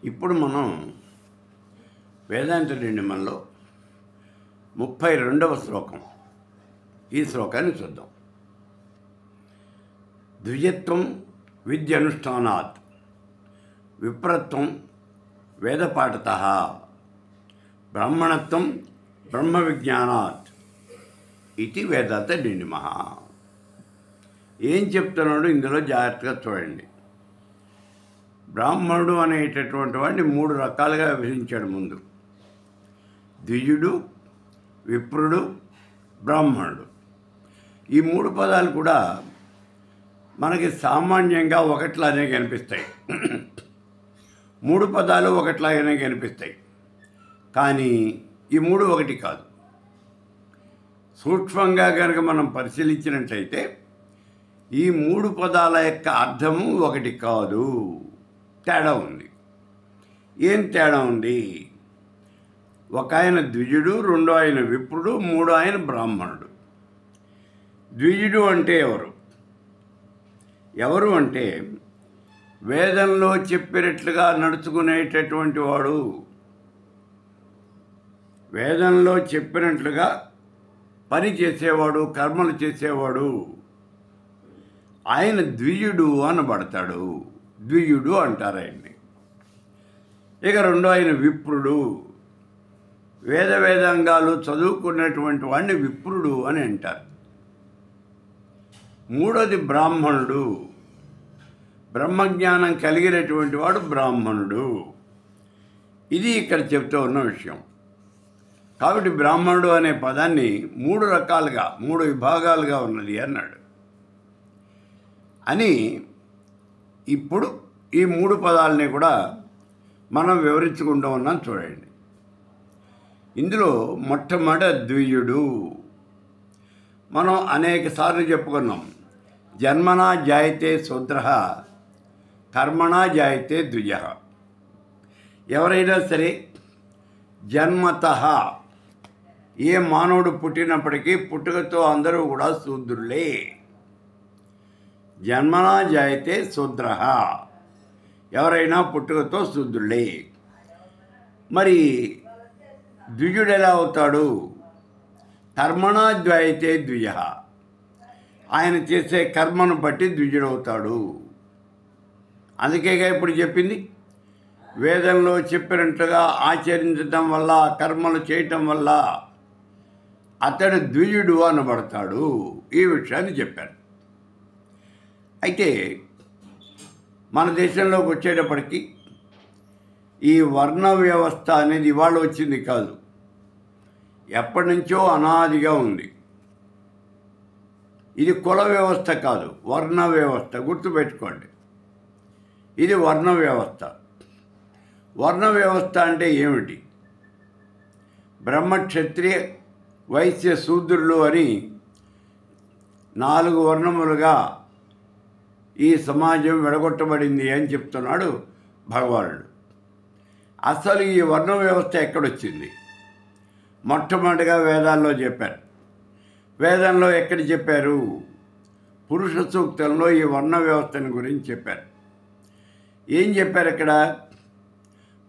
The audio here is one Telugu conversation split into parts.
ఇప్పుడు మనం వేదాంత నిర్ణయంలో 32వ శ్లోకం. ఈ శ్లోకాన్ని చూద్దాం. ద్విజత్వం విద్యనుష్ఠానాత్ విప్రత్వం వేదపాఠతః బ్రాహ్మణత్వం బ్రహ్మ విజ్ఞానాత్ ఇది వేదాంత నిర్ణయః. ఏం చెప్తున్నాడు ఇందులో జాగ్రత్తగా చూడండి. బ్రాహ్మణుడు అనేటటువంటి వాడిని 3 రకాలుగా విభజించాడు ముందు. ద్విజుడు, విప్రుడు, బ్రాహ్మణుడు. ఈ 3 పదాలు కూడా మనకి సామాన్యంగా ఒకట్లానే కనిపిస్తాయి. 3 పదాలు ఒకట్లాగానే కనిపిస్తాయి, కానీ ఈ 3 ఒకటి కాదు. సూక్ష్మంగా కనుక మనం పరిశీలించినట్లయితే ఈ 3 పదాల యొక్క అర్థము ఒకటి కాదు, తేడా ఉంది. ఏం తేడా ఉంది? ఒక ఆయన ద్విజుడు, 2 ఆయన విప్రుడు, 3 ఆయన బ్రాహ్మణుడు. ద్విజుడు అంటే ఎవరు అంటే వేదంలో చెప్పినట్లుగా నడుచుకునేటటువంటి వాడు, వేదంలో చెప్పినట్లుగా పని చేసేవాడు, కర్మలు చేసేవాడు, ఆయన ద్విజుడు అనబడతాడు. ద్విజుడు అంటారు ఆయన్ని. ఇక 2 ఆయన విప్రుడు, వేదాంగాలు చదువుకున్నటువంటి వాడిని విప్రుడు అని అంటారు. 3వది బ్రాహ్మణుడు, బ్రహ్మజ్ఞానం కలిగినటువంటి వాడు బ్రాహ్మణుడు. ఇది ఇక్కడ చెప్తూ ఉన్న విషయం. కాబట్టి బ్రాహ్మణుడు అనే పదాన్ని 3 రకాలుగా 3 విభాగాలుగా ఉన్నది అన్నాడు. అని ఇప్పుడు ఈ 3 పదాలని కూడా మనం వివరించుకుంటూ ఉన్నాం. చూడండి, ఇందులో మొట్టమొదటి ద్విజుడు. మనం అనేక సార్లు చెప్పుకున్నాం, జన్మనా జాయతే శూద్రః కర్మణా జాయతే ద్విజః. ఎవరైనా సరే జన్మతః ఏ మానవుడు పుట్టినప్పటికీ పుట్టుకతో అందరూ కూడా శూద్రులే. జన్మనా జాయతే శూద్రః, ఎవరైనా పుట్టుకతో శూద్రులే. మరి ద్విజుడు ఎలా అవుతాడు? కర్మణా జాయతే ద్విజః, ఆయన చేసే కర్మను బట్టి ద్విజుడవుతాడు. అందుకేగా ఇప్పుడు చెప్పింది, వేదంలో చెప్పినట్లుగా ఆచరించడం వల్ల, కర్మలు చేయటం వల్ల అతడు ద్విజుడు అనబడతాడు. ఈ విషయాన్ని చెప్పారు. అయితే మన దేశంలోకి వచ్చేటప్పటికి ఈ వర్ణ వ్యవస్థ అనేది ఇవాళ వచ్చింది కాదు, ఎప్పటి నుంచో అనాదిగా ఉంది. ఇది కుల వ్యవస్థ కాదు, వర్ణ వ్యవస్థ. గుర్తుపెట్టుకోండి, ఇది వర్ణ వ్యవస్థ. వర్ణ వ్యవస్థ అంటే ఏమిటి? బ్రహ్మ, క్షత్రియ, వైశ్య, శూద్రులు అని 4 వర్ణములుగా ఈ సమాజం విడగొట్టబడింది అని చెప్తున్నాడు భగవానుడు. అసలు ఈ వర్ణ వ్యవస్థ ఎక్కడొచ్చింది? మొట్టమొదటిగా వేదాల్లో చెప్పారు. వేదంలో ఎక్కడ చెప్పారు? పురుష సూక్తంలో ఈ వర్ణ వ్యవస్థను గురించి చెప్పారు. ఏం చెప్పారు ఇక్కడ?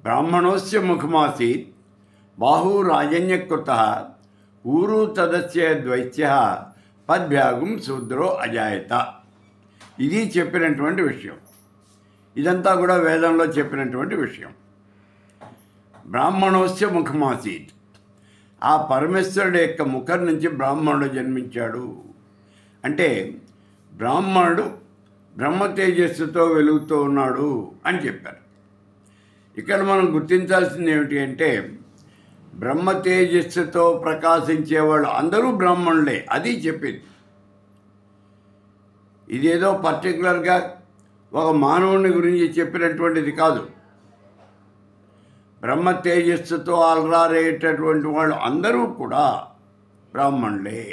బ్రాహ్మణోస్య ముఖమాసీత్ బాహు రాజన్యకృతః ఊరు తదస్య ద్వైత్యః పద్భ్యాగం శూద్రో అజాయత. ఇది చెప్పినటువంటి విషయం. ఇదంతా కూడా వేదంలో చెప్పినటువంటి విషయం. బ్రాహ్మణోస్య ముఖమాసీత్, ఆ పరమేశ్వరుడు యొక్క ముఖం నుంచి బ్రాహ్మణుడు జన్మించాడు. అంటే బ్రాహ్మణుడు బ్రహ్మ తేజస్సుతో వెలుగుతూ ఉన్నాడు అని చెప్పారు. ఇక్కడ మనం గుర్తించాల్సింది ఏమిటి అంటే, బ్రహ్మ తేజస్సుతో ప్రకాశించేవాళ్ళు అందరూ బ్రాహ్మణులే. అది చెప్పింది. ఇదేదో పర్టికులర్గా ఒక మానవుని గురించి చెప్పినటువంటిది కాదు. బ్రహ్మ తేజస్సుతో అలరారేటటువంటి వాళ్ళు అందరూ కూడా బ్రాహ్మణులే.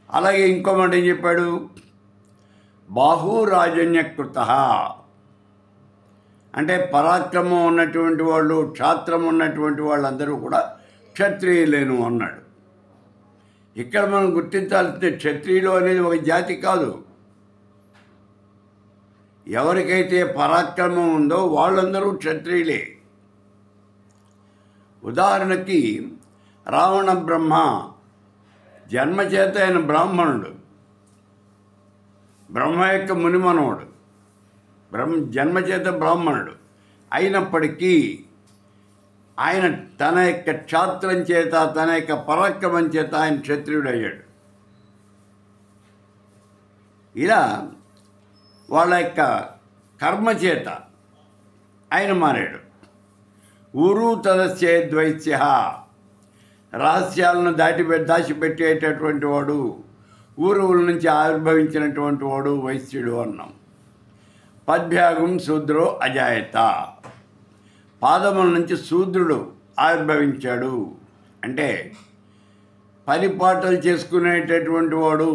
అలాగే ఇంకో మాట ఏం చెప్పాడు? బాహురాజన్యకృతః, అంటే పరాక్రమం ఉన్నటువంటి వాళ్ళు, క్షాత్రం ఉన్నటువంటి వాళ్ళందరూ కూడా క్షత్రియులేను అన్నాడు. ఇక్కడ మనం గుర్తించాల్సింది, క్షత్రియులు అనేది ఒక జాతి కాదు. ఎవరికైతే పరాక్రమం ఉందో వాళ్ళందరూ క్షత్రియులే. ఉదాహరణకి రావణ బ్రహ్మ జన్మచేత ఆయన బ్రాహ్మణుడు, బ్రహ్మ యొక్క మునిమనవుడు, జన్మచేత బ్రాహ్మణుడు అయినప్పటికీ ఆయన తన యొక్క క్షాత్రం చేత, తన యొక్క పరాక్రమం చేత ఆయన క్షత్రియుడు అయ్యాడు. ఇలా వాళ్ళ యొక్క కర్మ చేత ఆయన మారాడు. ఊరు తదస్యేద్వైత్య, రహస్యాలను దాచిపెట్టేటటువంటి వాడు, ఊరువుల నుంచి ఆవిర్భవించినటువంటి వాడు వైశ్యుడు అన్నాం. పద్భ్యాగం శూద్రో అజాయత, పాదముల నుంచి శూద్రుడు ఆవిర్భవించాడు. అంటే పరిపాటలు చేసుకునేటటువంటి వాడు,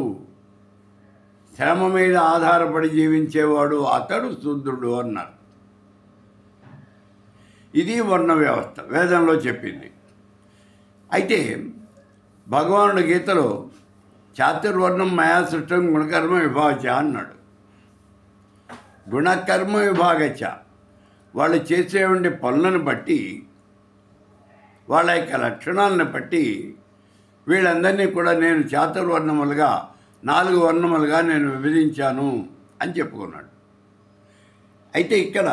శ్రమ మీద ఆధారపడి జీవించేవాడు, అతడు శూద్రుడు అన్నారు. ఇది వర్ణ వ్యవస్థ వేదంలో చెప్పింది. అయితే భగవానుడు గీతలో చాతుర్వర్ణం మయా సృష్టం గుణకర్మ విభాగచ అన్నాడు. గుణకర్మ విభాగచ, వాళ్ళు చేసేవంటి పనులను బట్టి, వాళ్ళ యొక్క లక్షణాలను బట్టి వీళ్ళందరినీ కూడా నేను చాతుర్వర్ణములుగా, 4 వర్ణములుగా నేను విభజించాను అని చెప్పుకున్నాడు. అయితే ఇక్కడ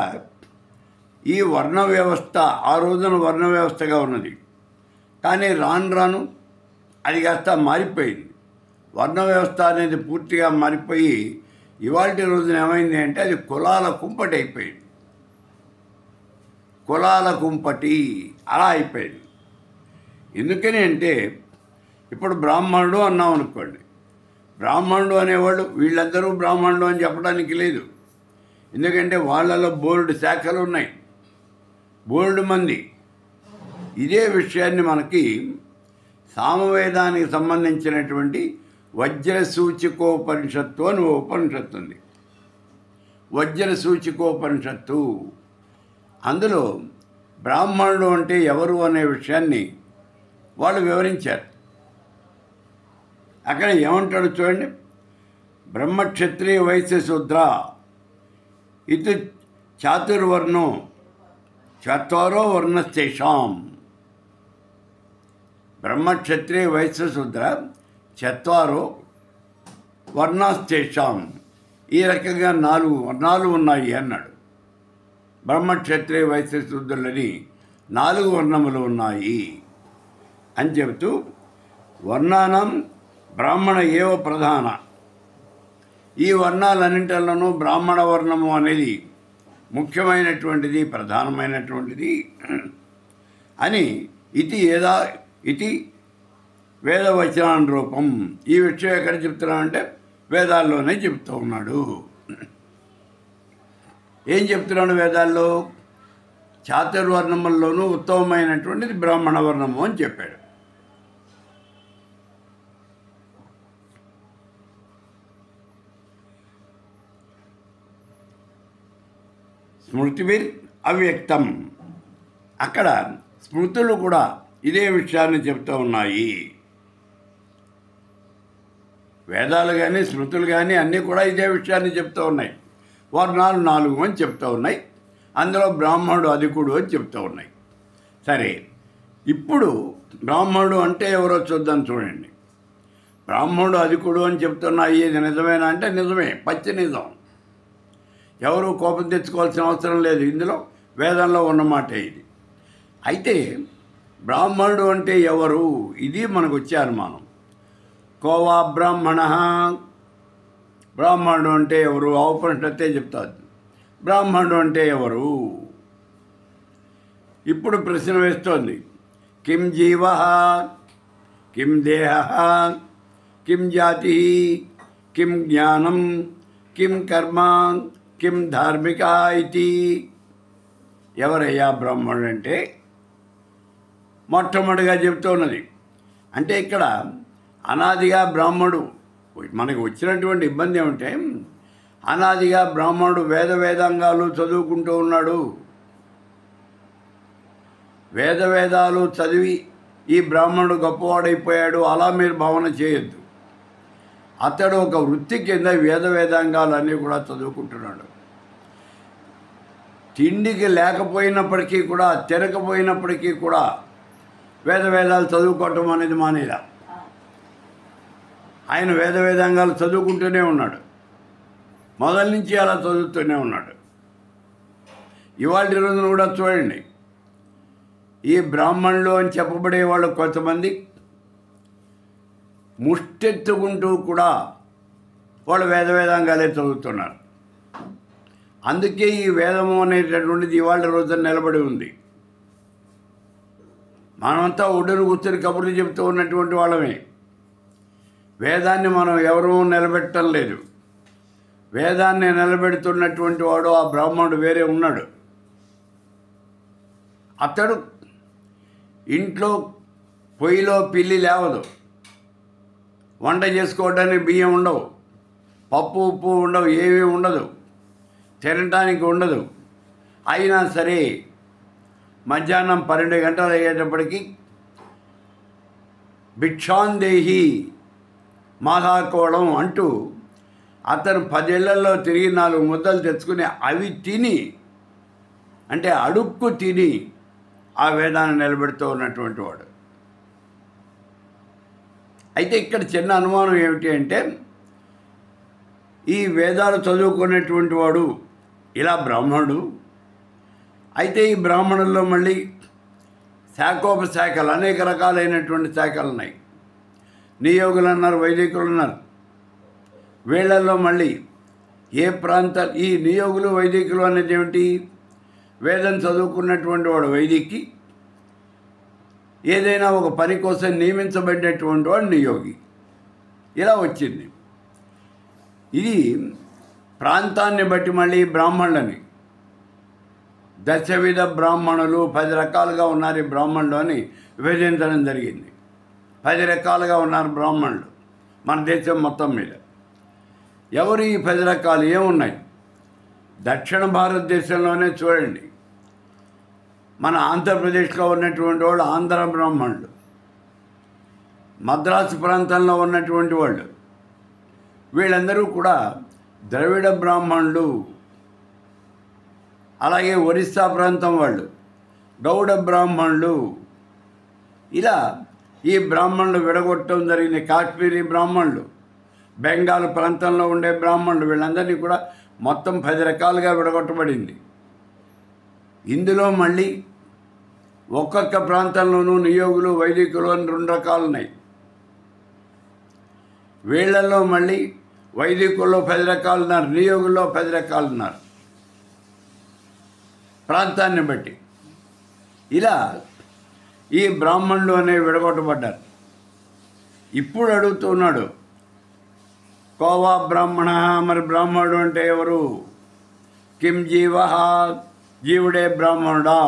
ఈ వర్ణ వ్యవస్థ ఆ రోజున వర్ణ వ్యవస్థగా ఉన్నది. కానీ రాను రాను అది కాస్త మారిపోయింది. వర్ణ వ్యవస్థ అనేది పూర్తిగా మారిపోయి ఇవాల్టి రోజున ఏమైంది అంటే అది కులాల కుంపటి అయిపోయింది. కులాల కుంపటి అలా అయిపోయింది. ఎందుకని అంటే ఇప్పుడు బ్రాహ్మణుడు అన్నాం అనుకోండి, బ్రాహ్మణుడు అనేవాళ్ళు వీళ్ళందరూ బ్రాహ్మణుడు అని చెప్పడానికి లేదు. ఎందుకంటే వాళ్ళలో బోల్డ్ శాఖలు ఉన్నాయి, బోల్డ్ మంది. ఇదే విషయాన్ని మనకి సామవేదానికి సంబంధించినటువంటి వజ్రసూచికోపనిషత్తు అని ఓ ఉపనిషత్తు ఉంది. వజ్రసూచికోపనిషత్తు, అందులో బ్రాహ్మణుడు అంటే ఎవరు అనే విషయాన్ని వాళ్ళు వివరించారు. అక్కడ ఏమంటాడు చూడండి, బ్రహ్మక్షత్రియ వైశ్య శూద్ర ఇది చాతుర్వర్ణో చత్వారో వర్ణస్తేషాం. బ్రహ్మక్షత్రియ వైశ్య శూద్ర చత్వారో వర్ణస్తేషాం, ఈ రకంగా 4 వర్ణాలు ఉన్నాయి అన్నాడు. బ్రహ్మక్షత్రియ వైశ్య శూద్రులని 4 వర్ణములు ఉన్నాయి అని చెబుతూ, వర్ణానం బ్రాహ్మణ ఏవ ప్రధాన, ఈ వర్ణాలన్నింటిలోనూ బ్రాహ్మణ వర్ణము అనేది ముఖ్యమైనటువంటిది, ప్రధానమైనటువంటిది అని ఇది వేదవచనాన్ రూపం. ఈ విషయం ఎక్కడ చెప్తున్నామంటే వేదాల్లోనే చెప్తూ ఉన్నాడు. ఏం చెప్తున్నాడు వేదాల్లో? చాతుర్వర్ణముల్లోనూ ఉత్తమమైనటువంటిది బ్రాహ్మణ వర్ణము అని చెప్పాడు. స్మృతిభిర్ అవ్యక్తం, అక్కడ స్మృతులు కూడా ఇదే విషయాన్ని చెప్తూ ఉన్నాయి. వేదాలు కానీ స్మృతులు కానీ అన్నీ కూడా ఇదే విషయాన్ని చెప్తూ ఉన్నాయి. వర్ణాలు 4 అని చెప్తూ ఉన్నాయి, అందులో బ్రాహ్మణుడు అధికుడు అని చెప్తూ ఉన్నాయి. సరే, ఇప్పుడు బ్రాహ్మణుడు అంటే ఎవరో చూద్దాం. చూడండి, బ్రాహ్మణుడు అధికుడు అని చెప్తున్నాయి, ఇది నిజమేనా అంటే నిజమే, పచ్చి నిజం. ఎవరు కోపం తెచ్చుకోవాల్సిన అవసరం లేదు, ఇందులో వేదంలో ఉన్నమాట ఇది. అయితే బ్రాహ్మణుడు అంటే ఎవరు, ఇది మనకు వచ్చే అనుమానం. కోవా బ్రాహ్మణ, బ్రాహ్మణుడు అంటే ఎవరు? ఉపనిషత్తే చెప్తారు బ్రాహ్మణుడు అంటే ఎవరు. ఇప్పుడు ప్రశ్న వేస్తోంది, కిం జీవ, కిం దేహ, కిం జాతి, కిం జ్ఞానం, కిం కర్మ, కిం ధార్మిక ఇది. ఎవరయ్యా బ్రాహ్మణుడు అంటే? మొట్టమొదటిగా చెబుతున్నది అంటే ఇక్కడ అనాదిగా బ్రాహ్మణుడు, మనకు వచ్చినటువంటి ఇబ్బంది ఏమంటే అనాదిగా బ్రాహ్మణుడు వేదాంగాలు చదువుకుంటూ ఉన్నాడు. వేదాలు చదివి ఈ బ్రాహ్మణుడు గొప్పవాడైపోయాడు అలా మీరు భావన చేయొద్దు. అతడు ఒక వృత్తి కింద వేదాంగాలు అన్నీ కూడా చదువుకుంటున్నాడు. తిండికి లేకపోయినప్పటికీ కూడా, తినకపోయినప్పటికీ కూడా వేదాలు చదువుకోవటం అనేది మానేలా. ఆయన వేదాంగాలు చదువుకుంటూనే ఉన్నాడు, మొదల నుంచి అలా చదువుతూనే ఉన్నాడు. ఇవాళ రోజున కూడా చూడండి, ఈ బ్రాహ్మణులు అని చెప్పబడే వాళ్ళు కొంతమంది ముష్టెత్తుకుంటూ కూడా వాళ్ళు వేదాంగాలే చదువుతున్నారు. అందుకే ఈ వేదము అనేటటువంటిది ఇవాళ రోజున నిలబడి ఉంది. మనమంతా ఒడ్డును కూర్చొని కబుర్లు చెబుతూ ఉన్నటువంటి వాళ్ళమే. వేదాన్ని మనం ఎవరూ నిలబెట్టడం లేదు. వేదాన్ని నిలబెడుతున్నటువంటి వాడు ఆ బ్రాహ్మణుడు వేరే ఉన్నాడు. అతడు ఇంట్లో పొయ్యిలో పిల్లి లేవదు, వంట చేసుకోవడానికి బియ్యం ఉండవు, పప్పు ఉప్పు ఉండవు, ఏమీ ఉండదు, తినటానికి ఉండదు. అయినా సరే మధ్యాహ్నం 12 గంటలు అయ్యేటప్పటికీ భిక్షాందేహి మాధాకోళం అంటూ అతను 10 ఇళ్లలో తిరిగి 4 ముద్దలు తెచ్చుకుని అవి తిని, అంటే అడుక్కు తిని ఆ వేదాన్ని నిలబెడుతూ ఉన్నటువంటి వాడు. అయితే ఇక్కడ చిన్న అనుమానం ఏమిటి అంటే, ఈ వేదాలు చదువుకునేటువంటి వాడు ఇలా బ్రాహ్మణుడు అయితే, ఈ బ్రాహ్మణుల్లో మళ్ళీ శాఖోపశాఖలు, అనేక రకాలైనటువంటి శాఖలు ఉన్నాయి. నియోగులు అన్నారు, వైదికులు అన్నారు. వీళ్ళల్లో మళ్ళీ ఏ ఈ నియోగులు వైదికులు అనేది ఏమిటి? వేదం చదువుకున్నటువంటి వాడు వైదికి, ఏదైనా ఒక పని కోసం నియమించబడినటువంటి వాడు నియోగి. ఇలా వచ్చింది. ఇది ప్రాంతాన్ని బట్టి మళ్ళీ బ్రాహ్మణులని దశవిధ బ్రాహ్మణులు 10 రకాలుగా ఉన్నారు ఈ బ్రాహ్మణులు అని విభజించడం జరిగింది. 10 రకాలుగా ఉన్నారు బ్రాహ్మణులు మన దేశం మొత్తం మీద. ఎవరు ఈ 10 రకాలు ఏమున్నాయి? దక్షిణ భారతదేశంలోనే చూడండి, మన ఆంధ్రప్రదేశ్లో ఉన్నటువంటి వాళ్ళు ఆంధ్ర బ్రాహ్మణులు, మద్రాసు ప్రాంతంలో ఉన్నటువంటి వాళ్ళు, వీళ్ళందరూ కూడా ద్రవిడ బ్రాహ్మణులు. అలాగే ఒరిస్సా ప్రాంతం వాళ్ళు గౌడ బ్రాహ్మణులు. ఇలా ఈ బ్రాహ్మణులు విడగొట్టడం జరిగింది. కాశ్మీరీ బ్రాహ్మణులు, బెంగాల్ ప్రాంతంలో ఉండే బ్రాహ్మణులు, వీళ్ళందరినీ కూడా మొత్తం 10 రకాలుగా విడగొట్టబడింది. ఇందులో మళ్ళీ ఒక్కొక్క ప్రాంతంలోనూ నియోగులు వైదికులు అని 2 రకాలు ఉన్నాయి. వీళ్ళల్లో మళ్ళీ వైదికుల్లో 10 రకాలు ఉన్నారు, నియోగుల్లో 10 రకాలు ఉన్నారు, ప్రాంతాన్ని బట్టి. ఇలా ఈ బ్రాహ్మణులు అనేవి విడగొట్టబడ్డారు. ఇప్పుడు అడుగుతున్నాడు, కోవా బ్రాహ్మణ, మరి బ్రాహ్మణుడు అంటే ఎవరు? కిం జీవ, జీవుడే బ్రాహ్మణుడా?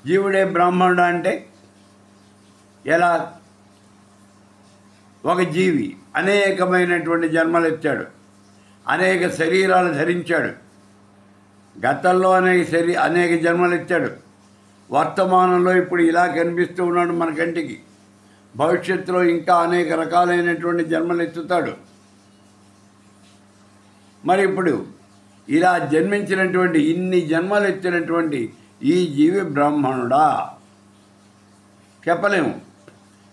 జీవుడే బ్రాహ్మణుడా అంటే ఎలా? ఒక జీవి అనేకమైనటువంటి జన్మలు ఎత్తాడు, అనేక శరీరాలు ధరించాడు, గతంలో అనేక జన్మలు ఎత్తాడు, వర్తమానంలో ఇప్పుడు ఇలా కనిపిస్తూ ఉన్నాడు మన కంటికి, భవిష్యత్తులో ఇంకా అనేక రకాలైనటువంటి జన్మలు ఎత్తుతాడు. మరి ఇప్పుడు ఇలా జన్మించినటువంటి, ఇన్ని జన్మలు ఎత్తినటువంటి ఈ జీవి బ్రాహ్మణుడా? చెప్పలేము.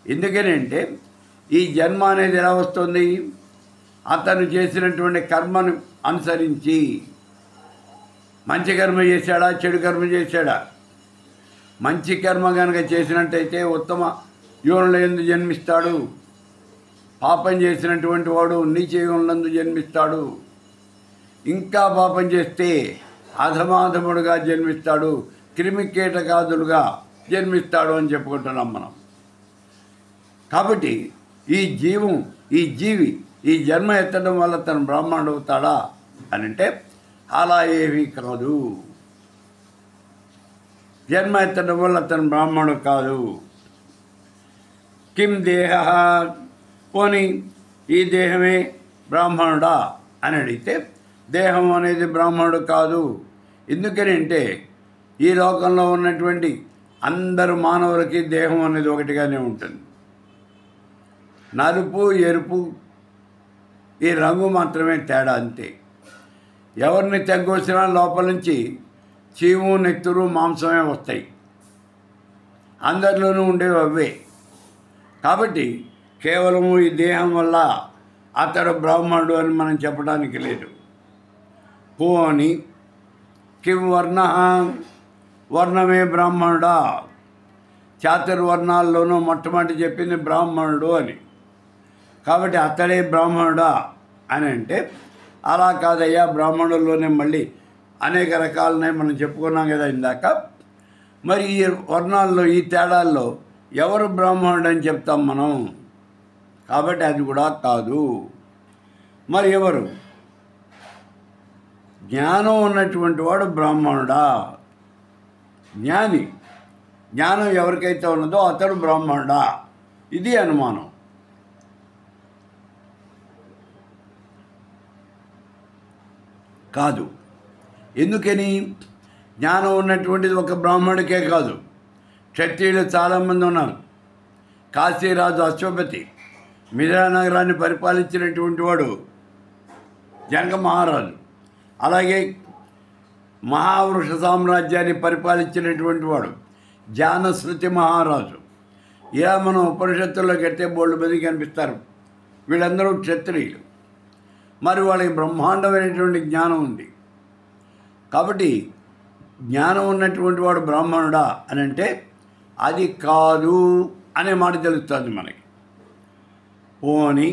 ఎందుకనంటే ఈ జన్మ అనేది ఎలా వస్తుంది? అతను చేసినటువంటి కర్మను అనుసరించి. మంచి కర్మ చేశాడా, చెడు కర్మ చేశాడా? మంచి కర్మ కనుక చేసినట్టయితే ఉత్తమ యోనుల యందు జన్మిస్తాడు. పాపం చేసినటువంటి వాడు నీచ యోనులందు జన్మిస్తాడు. ఇంకా పాపం చేస్తే అధమాధముడుగా జన్మిస్తాడు, క్రిమికీటకాదులుగా జన్మిస్తాడు అని చెప్పుకుంటున్నాం మనం. కాబట్టి ఈ జీవి ఈ జన్మ ఎత్తడం వల్ల తను బ్రాహ్మణుడు అవుతాడా అని అంటే అలా ఏమీ కాదు. జన్మ ఎత్తడం వల్ల తను బ్రాహ్మణుడు కాదు. కిం దేహ, పోనీ ఈ దేహమే బ్రాహ్మణుడా అని అడిగితే దేహం అనేది బ్రాహ్మణుడు కాదు. ఎందుకని అంటే ఈ లోకంలో ఉన్నటువంటి అందరు మానవులకి దేహం అనేది ఒకటిగానే ఉంటుంది. నలుపు ఎరుపు ఈ రంగు మాత్రమే తేడా, అంతే. ఎవరిని తగ్గొచ్చినా లోపల నుంచి చీము నెత్తురు మాంసమే వస్తాయి, అందరిలోనూ ఉండేవి అవే. కాబట్టి కేవలము ఈ దేహం వల్ల అతడు బ్రాహ్మణుడు అని మనం చెప్పడానికి లేదు. పోని కిం వర్ణ, వర్ణమే బ్రాహ్మణుడా, చాతుర్వర్ణాల్లోనూ మొట్టమొదటి చెప్పింది బ్రాహ్మణుడు అని. కాబట్టి అతడే బ్రాహ్మణుడా అని అంటే అలా కాదయ్యా, బ్రాహ్మణుల్లోనే మళ్ళీ అనేక రకాలున్నాయి, మనం చెప్పుకున్నాం కదా ఇందాక. మరి ఈ వర్ణాల్లో, ఈ తేడాల్లో ఎవరు బ్రాహ్మణుడు అని చెప్తాం మనం? కాబట్టి అది కూడా కాదు. మరి ఎవరు? జ్ఞానం ఉన్నటువంటి వాడు బ్రాహ్మణుడా? జ్ఞాని, జ్ఞానం ఎవరికైతే ఉన్నదో అతడు బ్రాహ్మణుడా? ఇది అనుమానం. కాదు. ఎందుకని? జ్ఞానం ఉన్నటువంటిది ఒక బ్రాహ్మణుడికే కాదు, క్షత్రియులు చాలామంది ఉన్నారు. కాశీరాజు అశ్వపతి మిథిలా నగరాన్ని పరిపాలించినటువంటి వాడు జనక మహారాజు. అలాగే మహావృష సామ్రాజ్యాన్ని పరిపాలించినటువంటి వాడు జానశ్రుతి మహారాజు. ఇలా మనం ఉపనిషత్తుల్లో కడితే బోల్డ్ మంది కనిపిస్తారు. వీళ్ళందరూ క్షత్రియులు. మరి వాళ్ళకి బ్రహ్మాండమైనటువంటి జ్ఞానం ఉంది. కాబట్టి జ్ఞానం ఉన్నటువంటి వాడు బ్రాహ్మణుడా అని అంటే అది కాదు అనే మాట తెలుస్తుంది మనకి. పోని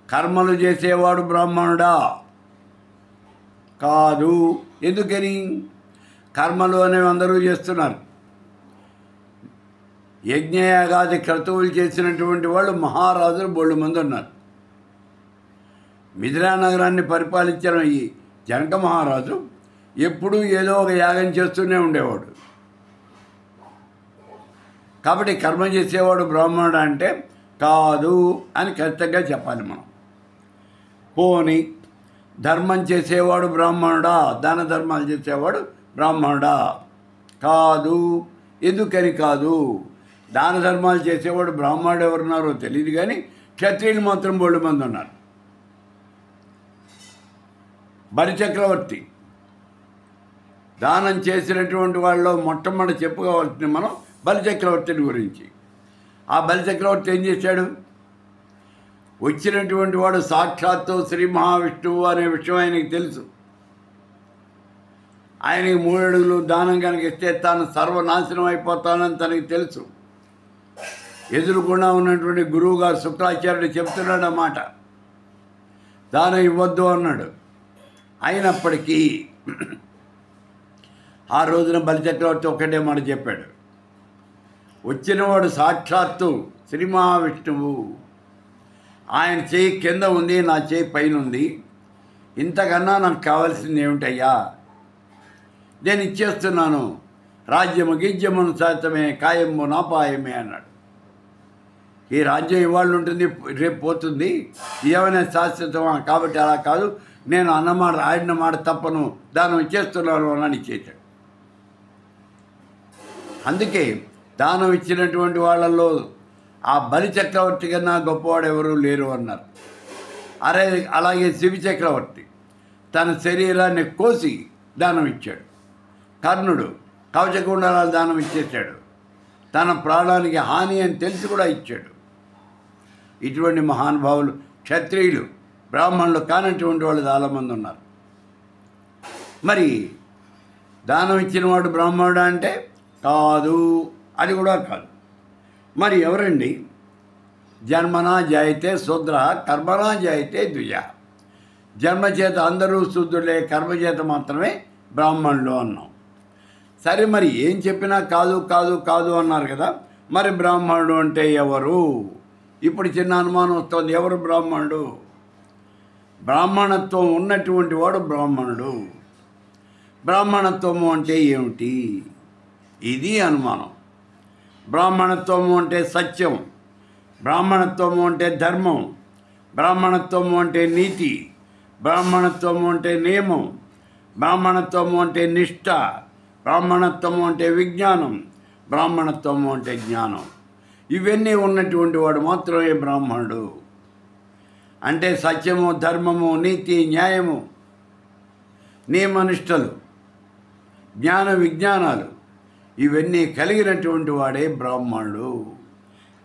కర్మలు చేసేవాడు బ్రాహ్మణుడా? కాదు. ఎందుకని? కర్మలు అనేవి అందరూ చేస్తున్నారు. యజ్ఞయాగాది క్రతువులు చేసినటువంటి వాళ్ళు మహారాజులు బోళ్ళు మంది ఉన్నారు. మిథిలా నగరాన్ని పరిపాలించిన ఈ జనక మహారాజు ఎప్పుడూ ఏదో ఒక యాగం చేస్తూనే ఉండేవాడు. కాబట్టి కర్మ చేసేవాడు బ్రాహ్మణుడు అంటే కాదు అని ఖచ్చితంగా చెప్పాలి మనం. పోని ధర్మం చేసేవాడు బ్రాహ్మణుడా, దాన ధర్మాలు చేసేవాడు బ్రాహ్మణుడా? కాదు. ఎందుకని కాదు? దాన ధర్మాలు చేసేవాడు బ్రాహ్మణుడు ఎవరున్నారో తెలియదు, కానీ క్షత్రియులు మాత్రం బోళ్ళు మంది ఉన్నారు. బలిచక్రవర్తి దానం చేసినటువంటి వాళ్ళలో మొట్టమొదటి చెప్పుకోవాల్సింది మనం బలిచక్రవర్తిని గురించి. ఆ బలిచక్రవర్తి ఏం చేశాడు? వచ్చినటువంటి వాడు సాక్షాత్తు శ్రీ మహావిష్ణువు అనే విషయం ఆయనకి తెలుసు. ఆయనకి 3 అడుగులు దానం కనుక ఇస్తే తాను సర్వనాశనం అయిపోతానని తనకి తెలుసు. ఎదురుకుండా ఉన్నటువంటి గురువుగారు శుక్రాచార్యుడు చెప్తున్నాడు అన్నమాట, దానం ఇవ్వద్దు అన్నాడు. అయినప్పటికీ ఆ రోజున బలిచక్రవర్తి ఒక్కటే మాట చెప్పాడు, వచ్చినవాడు సాక్షాత్తు శ్రీ మహావిష్ణువు, ఆయన చేయి కింద ఉంది, నా చేయి పైన ఉంది, ఇంతకన్నా నాకు కావాల్సింది ఏమిటయ్యా, నేను ఇచ్చేస్తున్నాను, రాజ్యము గిజ్యమును శాతమే కాయము నాపాయమే అన్నాడు. ఈ రాజ్యం ఇవాళ ఉంటుంది, రేపు పోతుంది, ఏమైనా శాశ్వతమా? కాబట్టి అలా కాదు, నేను అన్నమాట ఆడిన మాట తప్పను, దానం ఇచ్చేస్తున్నాను అని ఇచ్చేసాడు. అందుకే దానం ఇచ్చినటువంటి వాళ్ళల్లో ఆ బలి చక్రవర్తి కన్నా గొప్పవాడు ఎవరూ లేరు అన్నారు. అలాగే శివి చక్రవర్తి తన శరీరాన్ని కోసి దానం ఇచ్చాడు. కర్ణుడు కవచకుండలాలు దానం ఇచ్చేసాడు. తన ప్రాణానికి హాని అని తెలిసి కూడా ఇచ్చాడు. ఇటువంటి మహానుభావులు క్షత్రియులు, బ్రాహ్మణులు కానటువంటి వాళ్ళు చాలామంది ఉన్నారు. మరి దానం ఇచ్చిన వాడు బ్రాహ్మణుడు అంటే కాదు, అది కూడా కాదు. మరి ఎవరండి? జన్మనా జాయితే శూద్ర, కర్మనా జాయితే ద్విజ. జన్మ చేత అందరూ శూద్రులే, కర్మ చేత మాత్రమే బ్రాహ్మణులు అన్నాం. సరే, మరి ఏం చెప్పినా కాదు కాదు కాదు అన్నారు కదా, మరి బ్రాహ్మణుడు అంటే ఎవరు? ఇప్పుడు చిన్న అనుమానం వస్తుంది, ఎవరు బ్రాహ్మణుడు? బ్రాహ్మణత్వం ఉన్నటువంటి వాడు బ్రాహ్మణుడు. బ్రాహ్మణత్వము అంటే ఏమిటి? ఇది అనుమానం. బ్రాహ్మణత్వము అంటే సత్యం, బ్రాహ్మణత్వము అంటే ధర్మం, బ్రాహ్మణత్వము అంటే నీతి, బ్రాహ్మణత్వము అంటే నియమం, బ్రాహ్మణత్వము అంటే నిష్ఠ, బ్రాహ్మణత్వము అంటే విజ్ఞానం, బ్రాహ్మణత్వము అంటే జ్ఞానం. ఇవన్నీ ఉన్నటువంటి వాడు మాత్రమే బ్రాహ్మణుడు. అంటే సత్యము, ధర్మము, నీతి, న్యాయము, నియమనిష్టలు జ్ఞాన విజ్ఞానాలు ఇవన్నీ కలిగినటువంటి వాడే బ్రాహ్మణుడు.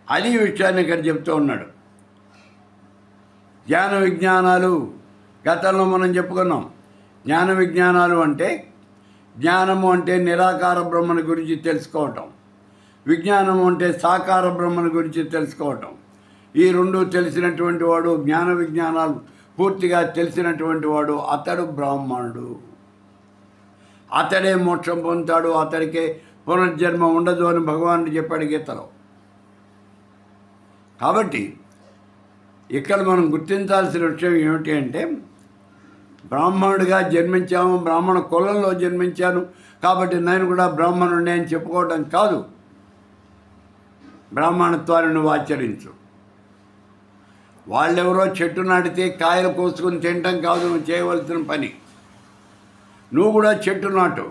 అది విషయాన్ని ఇక్కడ చెప్తూ ఉన్నాడు. జ్ఞాన విజ్ఞానాలు గతంలో మనం చెప్పుకున్నాం. జ్ఞాన విజ్ఞానాలు అంటే జ్ఞానము అంటే నిరాకార బ్రహ్మను గురించి తెలుసుకోవటం, విజ్ఞానము అంటే సాకార బ్రహ్మను గురించి తెలుసుకోవటం. ఈ రెండు తెలిసినటువంటి వాడు, జ్ఞాన విజ్ఞానాలు పూర్తిగా తెలిసినటువంటి వాడు, అతడు బ్రాహ్మణుడు. అతడే మోక్షం పొందుతాడు, అతడికే పునర్జన్మ ఉండదు అని భగవానుడు చెప్పాడు గీతలో. కాబట్టి ఇక్కడ మనం గుర్తించాల్సిన విషయం ఏమిటి అంటే, బ్రాహ్మణుడిగా జన్మించాము, బ్రాహ్మణ కులంలో జన్మించాను కాబట్టి నేను కూడా బ్రాహ్మణుడిని అని చెప్పుకోవడం కాదు. బ్రాహ్మణత్వాన్ని నువ్వు ఆచరించు. వాళ్ళెవరో చెట్టు నాటితే కాయలు కోసుకుని తినటం కాదు నువ్వు చేయవలసిన పని. నువ్వు కూడా చెట్టు నాటు,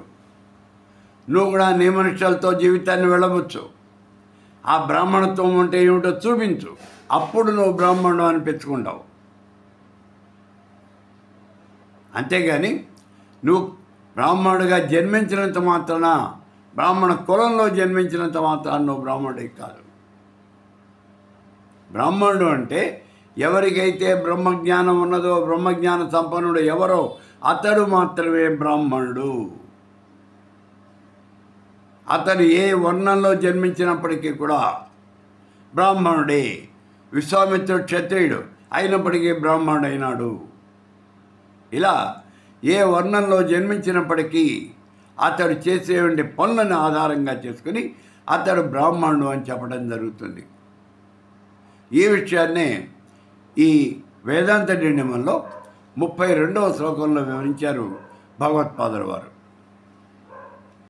నువ్వు కూడా నియమనిష్టలతో జీవితాన్ని వెళ్ళవచ్చు. ఆ బ్రాహ్మణత్వం అంటే ఏమిటో చూపించు, అప్పుడు నువ్వు బ్రాహ్మణుడు అనిపించుకుంటావు. అంతేగాని నువ్వు బ్రాహ్మణుడిగా జన్మించినంత మాత్రాన, బ్రాహ్మణ కులంలో జన్మించినంత మాత్రాన నువ్వు బ్రాహ్మణుడికి కాదు. బ్రాహ్మణుడు అంటే ఎవరికైతే బ్రహ్మజ్ఞానం ఉన్నదో, బ్రహ్మజ్ఞాన సంపన్నుడు ఎవరో అతడు మాత్రమే బ్రాహ్మణుడు. అతడు ఏ వర్ణంలో జన్మించినప్పటికీ కూడా బ్రాహ్మణుడే. విశ్వామిత్రుడు క్షత్రియుడు అయినప్పటికీ బ్రాహ్మణుడైనాడు. ఇలా ఏ వర్ణంలో జన్మించినప్పటికీ అతడు చేసేటువంటి పనులను ఆధారంగా చేసుకుని అతడు బ్రాహ్మణుడు అని చెప్పడం జరుగుతుంది. ఈ విషయాన్నే ఈ వేదాంత నిర్ణయంలో 32వ శ్లోకంలో వివరించారు భగవత్పాదుల వారు.